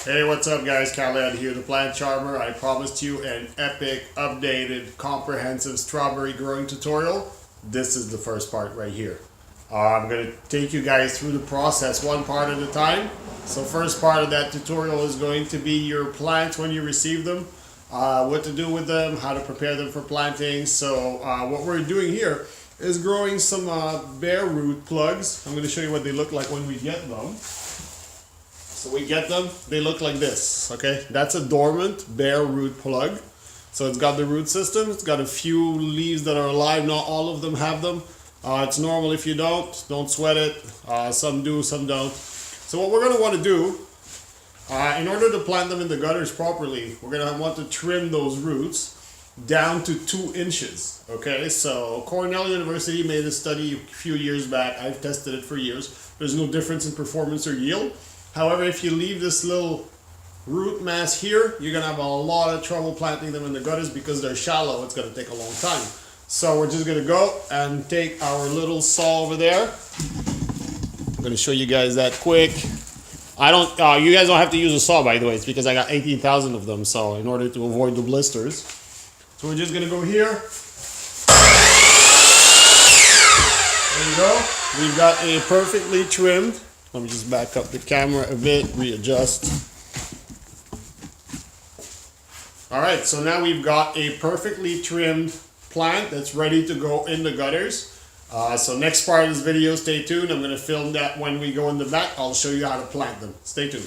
Hey, what's up guys? Khaled here, the plant charmer. I promised you an epic, updated, comprehensive strawberry growing tutorial. This is the first part right here. I'm going to take you guys through the process one part at a time. So first part of that tutorial is going to be your plants when you receive them, what to do with them, how to prepare them for planting. So what we're doing here is growing some bare root plugs. I'm going to show you what they look like when we get them. So we get them, they look like this, okay? That's a dormant bare root plug. So it's got the root system, it's got a few leaves that are alive, not all of them have them. It's normal if you don't sweat it. Some do, some don't. So what we're gonna wanna do, in order to plant them in the gutters properly, we're gonna want to trim those roots down to 2 inches, okay? So Cornell University made a study a few years back. I've tested it for years. There's no difference in performance or yield. However, if you leave this little root mass here, you're going to have a lot of trouble planting them in the gutters because they're shallow. It's going to take a long time. So we're just going to go and take our little saw over there. I'm going to show you guys that quick. You guys don't have to use a saw, by the way. It's because I got 18,000 of them, so in order to avoid the blisters. So we're just going to go here. There you go. We've got a perfectly trimmed. Let me just back up the camera a bit, readjust. All right, so now we've got a perfectly trimmed plant that's ready to go in the gutters. So next part of this video, stay tuned. I'm gonna film that when we go in the back. I'll show you how to plant them. Stay tuned.